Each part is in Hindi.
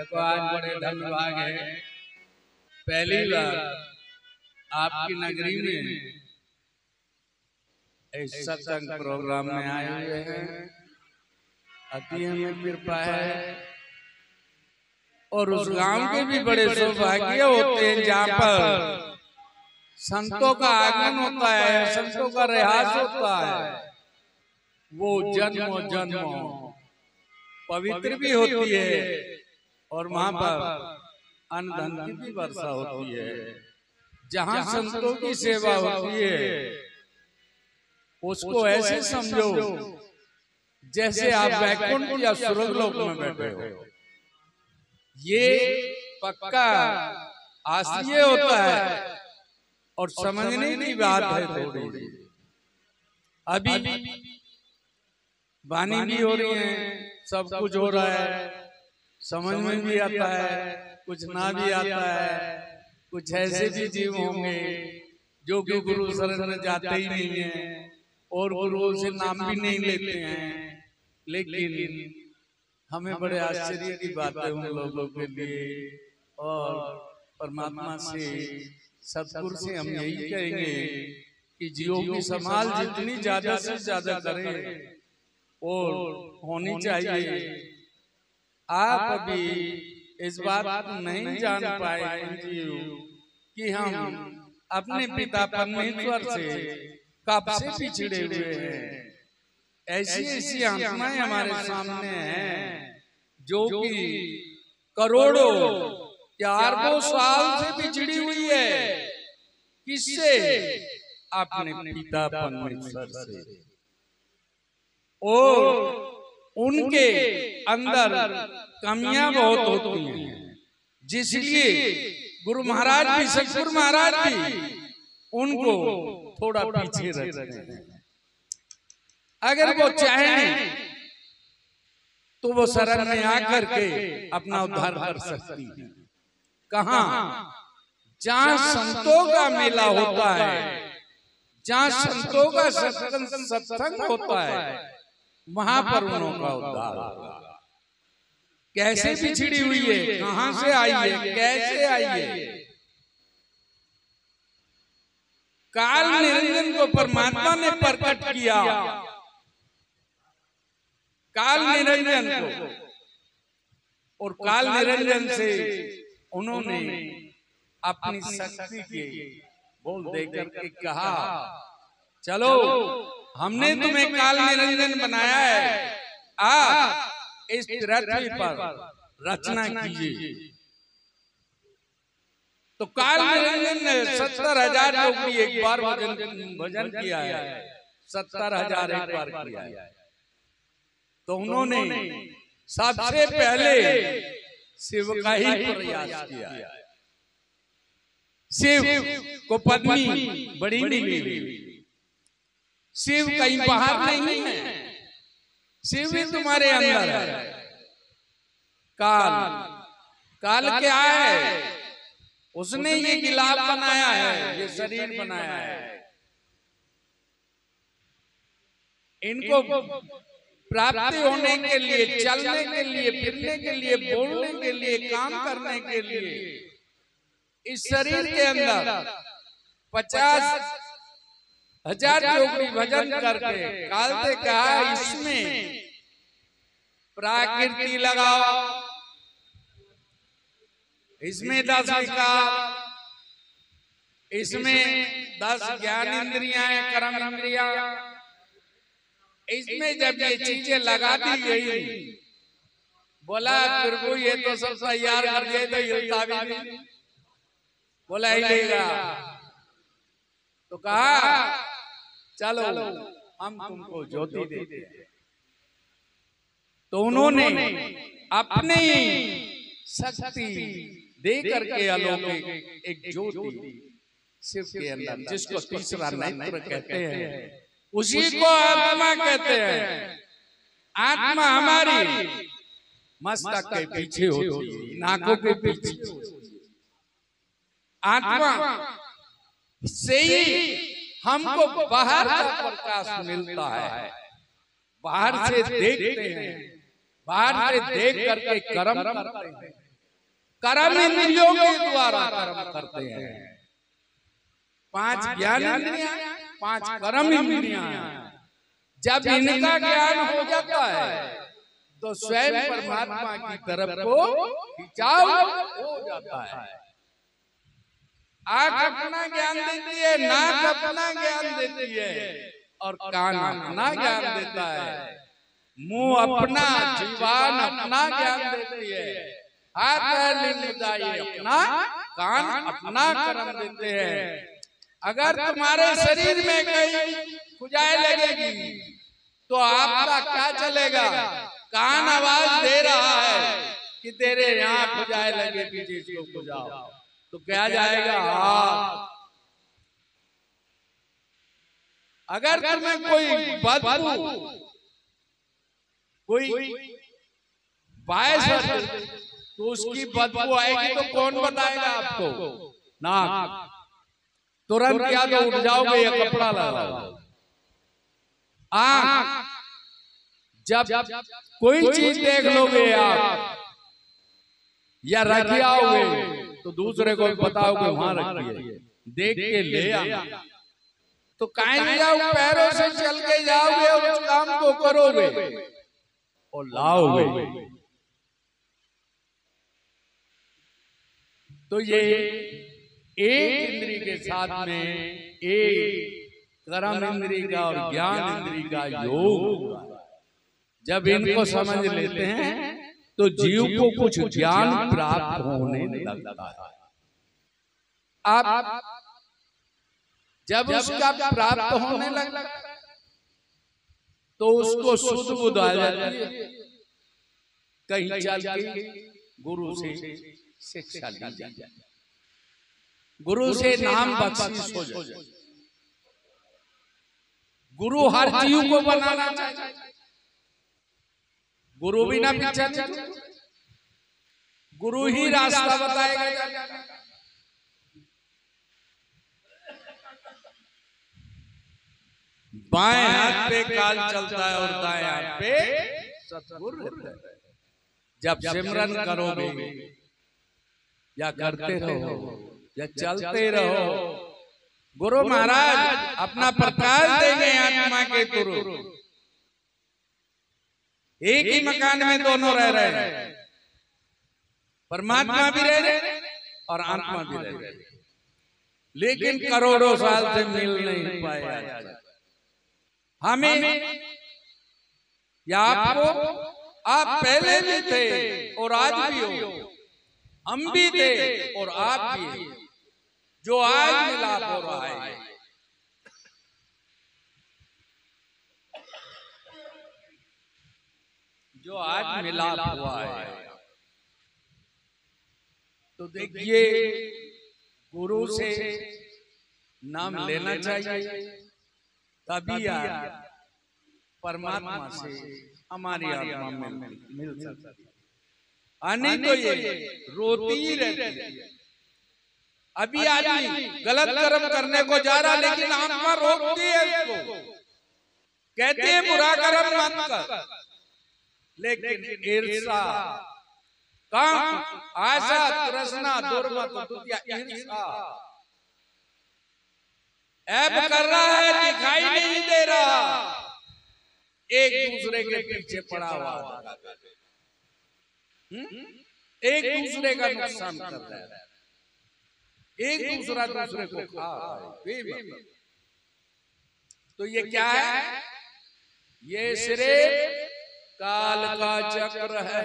देखो आज बड़े धन्यवाद है, पहली बार आपकी नगरी में इस सत्संग प्रोग्राम में आए हुए हैं। अति हमें कृपा है और उस गांव के भी बड़े सौभाग्य होते हैं जहाँ पर संतों का आगमन होता है, संतों का रिहास होता है। वो जन्मों जन्मों पवित्र भी होती है और वहां पर अन्न धन की भी वर्षा होती है। जहां संतों की सेवा होती है उसको ऐसे समझो जैसे आप वैकुंठ या स्वर्गलोक में बैठे हो। ये पक्का आश्चर्य होता है और समझने की बात है थोड़ी। अभी वाणी भी हो रही है, सब कुछ हो रहा है, समझ में भी आता है, कुछ ना भी आता है। कुछ ऐसे भी जीव होंगे जो कि गुरु शरण में जाते ही नहीं है और गुरु से नाम भी नहीं लेते हैं। लेकिन हमें बड़े आश्चर्य की बात है उन लोगों के लिए। और परमात्मा से, सतगुरु से हम यही कहेंगे कि जीवों की संभाल जितनी ज्यादा से ज्यादा करें और होनी चाहिए। आप अभी इस बात को नहीं जान पाए कि हम अपने पिता परमेश्वर से कब से पिछड़े हुए हैं। ऐसी ऐसी आत्माएं हमारे सामने हैं जो कि करोड़ों या अरबों साल से बिछड़ी हुई है। किससे? अपने पिता परमेश्वर से। और उनके अंदर कमियां बहुत होती हैं, जिसलिए गुरु महाराज भी, सतगुरु महाराज भी उनको थोड़ा पीछे रखते हैं। अगर वो चाहें तो वो शरण में आकर के अपना उद्धार कर सकती है। कहां? जहां संतों का मेला होता है, जहां संतों का सत्संग होता है, वहां पर उनका उद्धार होगा। कैसे बिछड़ी हुई है, कहां से आई है, कैसे आई है? काल निरंजन को परमात्मा ने प्रकट किया, काल निरंजन को, और काल निरंजन से उन्होंने अपनी शक्ति के बोल देकर के कहा, चलो हमने तुम्हें काल निरंजन बनाया है, आप इस पृथ्वी पर रचना कीजिए। तो काल निरंजन ने 70,000 लोग की एक बार भजन किया है, 70,000 एक बार किया है। तो उन्होंने सबसे पहले शिव का ही प्रयास किया। शिव को पत्नी बड़ी मिली। शिव कहीं बाहर नहीं है, शिव भी तुम्हारे अंदर है। काल, काल क्या है? उसने ये गिलाफ बनाया है, ये शरीर बनाया है। इनको प्राप्ति होने के लिए, चलने के लिए, फिरने के लिए, बोलने के लिए, काम करने के लिए इस शरीर के अंदर 50,000 जोगड़ी भजन करके काल से कहा, इसमें प्राकृति लगाओ, इसमें 10 विकार, इसमें 10 ज्ञान इंद्रियां हैं, कर्म इंद्रियां। इसमें जब ये चीजें लगा दी गई, बोला प्रभु ये तो सब तैयार कर दिए, तो हिलता भी नहीं। बोला हिलेगा। तो कहा चलो हम तुमको ज्योति देते हैं। तो उन्होंने अपनी शक्ति दे करके अलौकिक एक ज्योति शिव के अंदर, जिसको तीसरा नेत्र कहते हैं, उसी को आत्मा कहते हैं। आत्मा हमारी मस्तक के पीछे होती है, नाकों के पीछे। आत्मा से ही हमको बाहर का प्रकाश मिलता है। बाहर से देखते हैं, बाहर से देख करके कर्म करते हैं, कर्म इंद्रियों के द्वारा कर्म करते हैं। 5 ज्ञान इंद्रियां, 5 कर्म इंद्रियां। जब इनका ज्ञान हो जाता है तो स्वयं परमात्मा की तरफ को खिंचाव हो जाता है। आंख अपना ज्ञान देती है, नाक अपना ज्ञान देती है और कान अपना ज्ञान देता है, मुंह अपना, जीवान अपना ज्ञान देती है, हाथ लिंगदाई अपना, कान अपना कर्म देते हैं। अगर तुम्हारे शरीर में कहीं खुजाई लगेगी तो आपका क्या चलेगा? कान आवाज दे रहा है कि तेरे यहाँ खुजाई लगेगी, जिसको खुजाओ, तो क्या जाएगा? हाँ। अगर तुम्हें कोई बदबू, कोई बायस तो उसकी बदबू आएगी तो कौन बताएगा आपको? नाक। तुरंत क्या तो उठ जाओगे या कपड़ा लगाओ। आंख, जब कोई चीज देख लोगे आप या रख आओगे तो दूसरे को बताओगे वहां रखी है, देख के ले आना। तो कहीं जाओ, पैरों से चल के जाओगे और उस काम को करोगे और लाओगे। तो ये एक इंद्री के साथ में एक कर्म इंद्री का और ज्ञान इंद्री का योग, जब इनको समझ लेते हैं तो जीव को कुछ ज्ञान प्राप्त होने लगता है। आप जब उसका प्राप्त होने लगता तो उसको शुद्ध बुद्ध आ जाती है। कहीं चल के गुरु से शिक्षा ली जाए, गुरु से नाम बख्शिश हो जाए। गुरु हर जीव को बनाना चाहिए, गुरु बिना पीछा नहीं, गुरु ही रास्ता बताएगा। बाएं हाथ पे काल चलता है और दाएं हाथ पे सतगुरु रहता है। जब सिमरन करोगे या करते रहो या चलते रहो, गुरु महाराज अपना प्रकाश देंगे आत्मा के थ्रू। एक ही मकान में दोनों रह रहे हैं, परमात्मा भी रह रहे और आत्मा भी रह रहे, लेकिन करोड़ों साल से मिल नहीं पाए। हमें या आपको, आप पहले भी थे और आज भी हो, हम भी थे और आप भी हैं। जो आज मिलाप हो रहा है, जो आज मिलाप हुआ है, तो देखिए गुरु से नाम लेना चाहिए, तभी यार परमात्मा से हमारी आत्मा में मिल सकती है। नहीं तो ये रोती ही रहती है। अभी आदमी गलत कर्म करने को जा रहा, लेकिन आत्मा रोकती है उसको, कहती है बुरा कर्म मत कर, लेकिन ईर्ष्या, काम, आशा, तृष्णा, दुर्मत, ईर्ष्या ऐब कर रहा है, दिखाई नहीं दे रहा, एक दूसरे के पीछे पड़ा हुआ, एक दूसरे का नुकसान कर रहा है, एक दूसरा दूसरे को खा रहा है। तो ये क्या है? ये सिर्फ काल का चक्र है।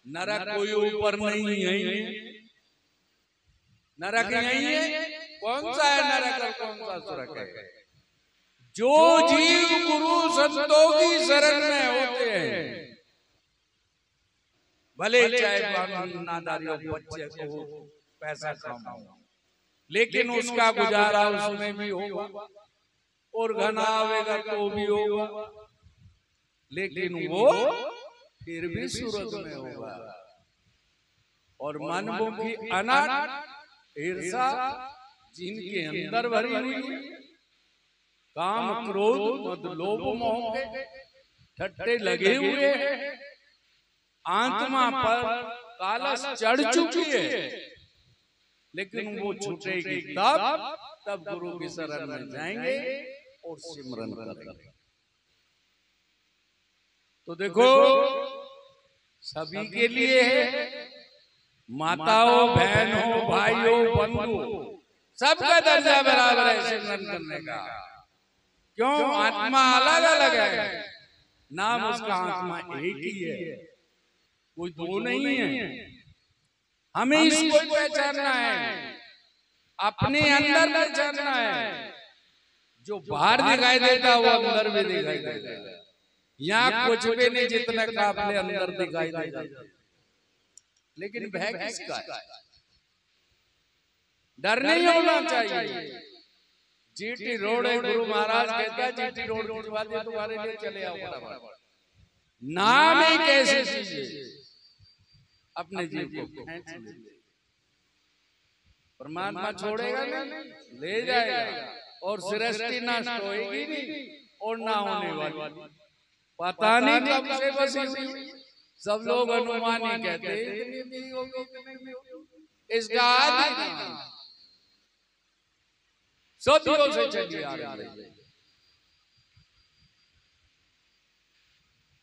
नरक कोई ऊपर नहीं है, नरक नहीं है। कौन सा है नरक और कौन सा स्वर्ग है? जो जीव गुरु संतों की शरण में होते हैं, भले चाहे नादारियों बच्चे को पैसा कमाओ, लेकिन उसका गुजारा उसमें भी होगा और घना आवेगा तो भी होगा, लेकिन वो फिर भी सूरत में होगा। और मनमुखी अनर्थ, ईर्ष्या जिनके अंदर भरी हुई, काम, क्रोध, मद, लोभ, मोह के ठट्टे लगे हुए हैं, आत्मा पर कालस चढ़ चुकी है, लेकिन वो छूटेगी तब गुरु की शरण में जाएंगे और सिमरन करेंगे। तो देखो सभी के लिए है, माताओं, बहनों, भाइयों, बंधु, सबका दर्जा बराबर है सिमरन करने का। क्यों? आत्मा अलग अलग है, नाम उसका आत्मा एक ही है, कोई दो नहीं है। हमें इसको पहचानना है, अपने अंदर पहचानना है। जो बाहर दिखाई देता वो अंदर भी दिखाई देता। यहाँ कुछ भी नहीं जितना काफले अंदर दिखाई देता, लेकिन भय किसका है? डर नहीं होना चाहिए। जीटी रोड है, गुरु महाराज कहता है जीटी रोड खिंचवा दिया तुम्हारे लिए, चले आओ फटाफट। नाम एक ऐसी चीज है, अपने जीव को खींच ले। परमात्मा छोड़ेगा नहीं, ले जाएगा, और सृष्टि नष्ट होएगी नहीं और ना होने वाली। पता नहीं कब से बसी हुई, सब लोग अनुमान ही कहते हैं, इसका आदि सदियों से चली आ रही है।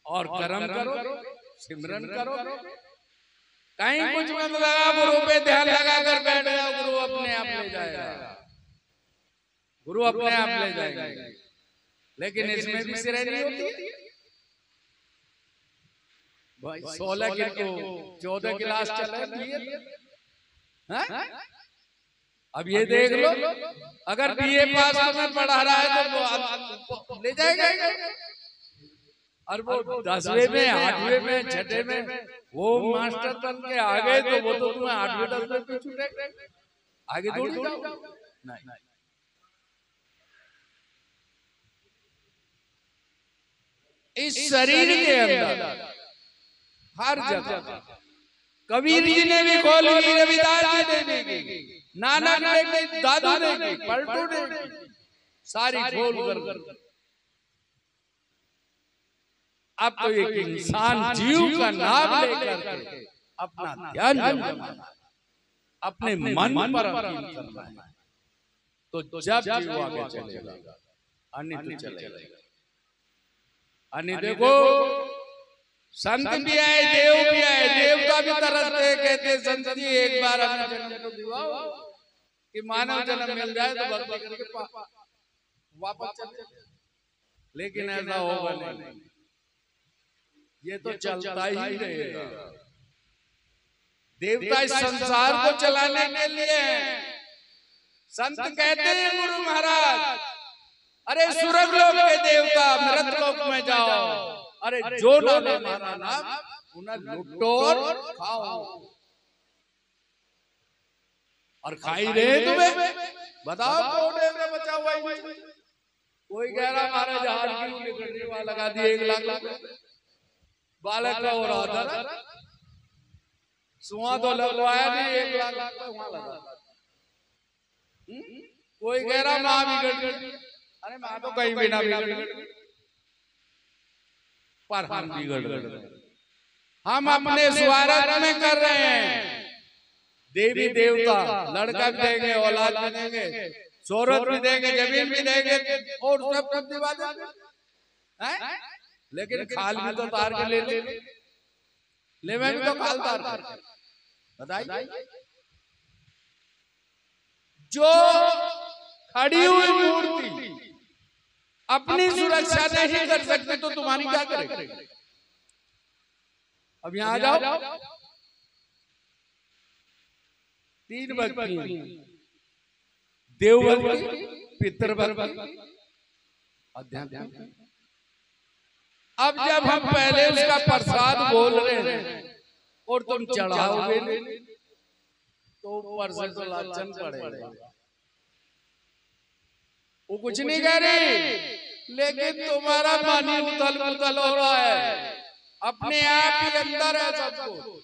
और कर्म करो, सिमरन करो, कहीं कुछ मत लगा, गुरु पे ध्यान लगा कर बैठ जाओ, गुरु अपने आप ले जाएगा, गुरु अपने आप ले जाएगा। लेकिन इसमें भी सिर नहीं होती। 16 की तो 14 क्लास चल रही है। अब ये देख लो, अगर बीए पास में पढ़ा रहा है तो ले जाएगा, और वो 10वें में, 8वें में, 6ठे में वो मास्टर बन के आ गए तो वो तो तुम्हें 8वें 10वें पे छूटे, आगे दौड़ जाओ। नहीं, इस शरीर के अंदर हर जगह, कबीर जी ने भी खोल ली, रविदास जी ने भी, नानक ने भी, दादू ने भी, पलटू ने भी, सारी खोल कर। अब तो एक इंसान जीव का नाम लेकर के अपना ध्यान जमाना, अपने मन पर करना है, तो जब जीव आगे चलेगा, अन्य चलेगा। अन्य देखो, संत भी आए, देव भी आए, देवता भी तरसते, कहते संत जी एक बार हमें जन्म तो दिलाओ कि मानव जन्म मिल जाए तो भक्ति करके वापस चले जाए। लेकिन ऐसा होगा नहीं, ये तो चलता ही रहेगा। देवता इस संसार को चलाने के लिए हैं। संत कहते हैं गुरु महाराज, अरे सुरग लोक के देवता मृत लोक में जाओ, अरे जो ना ले हमारा नाम उन्हें लूटो और खाओ। और खाई रहे तुम्हें, बताओ कोने में बचा हुआ ही। कोई कह रहा हमारे जहाज क्यों निकलने वाला, लगा दिए 1 लाख बालक का हो रहा था, सुहा तो लगवाया नहीं, 1 लाख का वहां लगा। कोई कह रहा माँ बिगड़ गई, अरे माँ तो कहीं भी ना बिगड़, पर हम बिगड़ गए। हम अपने स्वार्थ में कर रहे हैं। देवी देवता लड़का भी देंगे, औलाद भी देंगे, शोहरत भी देंगे, जमीन भी देंगे, और सब कुछ दिवा देंगे, लेकिन खाल भी तो तार के ले में भी तो खाल तार कर। बताइए, जो खड़ी हुई मूर्ति अपनी सुरक्षा नहीं कर सकते तो तुम्हारी क्या करेगी? अब यहां आ जाओ, 3 भक्ति, देव भक्ति, पितृ भक्ति, अध्यात्म। अब जब हम पहले उसका प्रसाद बोल रहे हैं और तुम चढ़ाओगे तो ऊपर से तो लालचन पड़ेगा। वो कुछ नहीं कह रही, लेकिन तुम्हारा पानी उथल पुथल हो रहा है, अपने आप ही अंदर है सब कुछ।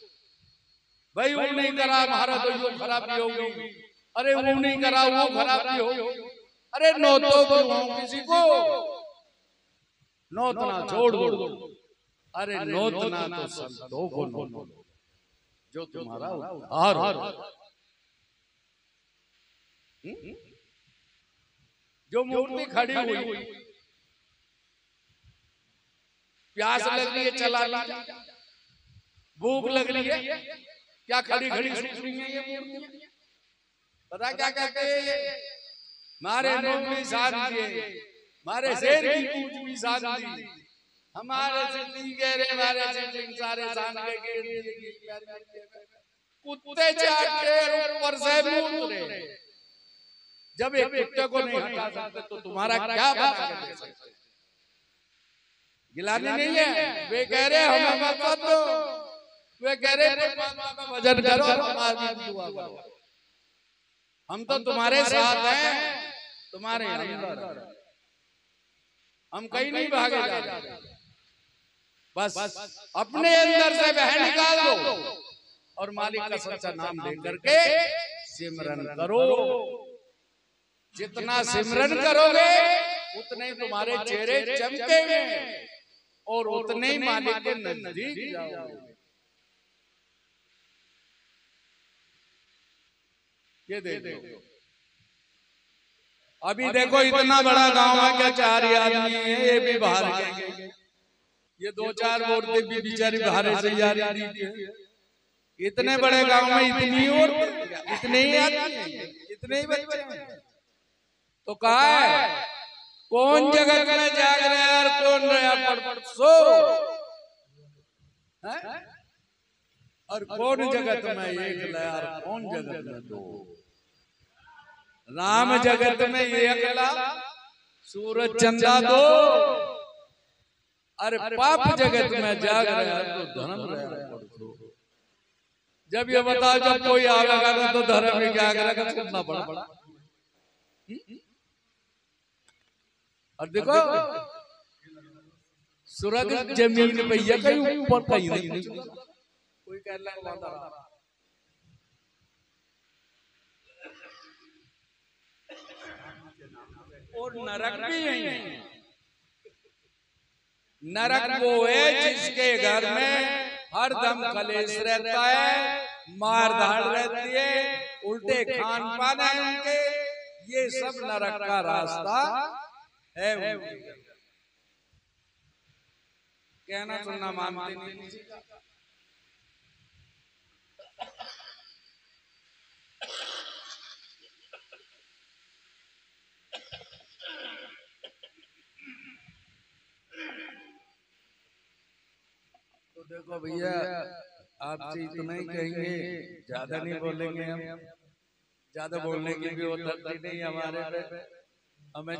भाई वो नहीं करा हमारा तो यो खराबी होगी, अरे वो नहीं करा वो खराबी होगी, अरे नौतो किसी को नौतना छोड़ दो, अरे नौतना तो संतों को नौतो। जो तुम्हारा उद्धार हो। जो मूर्ति खड़ी हुई, प्यास लग रही है चला ली, भूख लग रही है, क्या खड़ी खड़ी सूख रही है ये मूर्ति? पता क्या कहते हैं? मारे मुंह भी साध दिए, मारे शेर की पूंछ भी साध दी, हमारे सिद्धि कह रहे मारे सिद्धि सारे सान के कुत्ते चाटे ऊपर से मुंह उतरे। जब एक कुत्ते को नहीं हटा सकते तो तुम्हारा क्या बना के दे सकते? गिलानी नहीं है। वे कह रहे हमें मत दो, वे कह रहे परमात्मा का भजन करो, हमारी दुआ करो। हम तो तुम्हारे साथ हैं, तुम्हारे अंदर, हम कहीं नहीं भागे जा रहे। बस अपने अंदर से वह निकाल दो और मालिक का सच्चा नाम लेकर के सिमरन करो। जितना सिमरन करोगे उतने ही तुम्हारे चेहरे चमकेंगे और उतने ही मालिक के नजदीक जाओगे। ये देखो, अभी देखो इतना बड़ा गांव है, क्या 4 आदमी है, ये भी बाहर गए, ये 2-4 औरतें भी बेचारी बाहर से जा रही थी। इतने बड़े गांव में इतनी और इतने ही आदमी, इतने ही बच्चे हैं, तो कहा है कौन जगत में जाग रहे हैं और कौन रहा पड़ सो, और कौन जगत में एक ला और कौन जगत में दो। राम जगत में एक ला, सूरज चंदा दो, अरे पाप जगत में जाग रहे हैं तो धर्म रहा पड़ सो। जब ये बताओ जब कोई आवेगा तो धर्म में क्या करेगा, सुनना पड़ा। और देखो स्वर्ग जमीन पे ये कहीं ऊपर कहीं नहीं, कोई कहला वादा और नरक भी है। नरक वो है जिसके घर में हर दम कलेश रहता है, मार धाड़ रहती है, उल्टे खान पान है उनके, ये सब नरक का रास्ता है। कहना सुनना मानते नहीं। तो देखो भैया, आपसे इतना ही कहेंगे, ज्यादा नहीं बोलेंगे हम, ज्यादा बोलने की भी औचित्य नहीं हमारे पे, हमें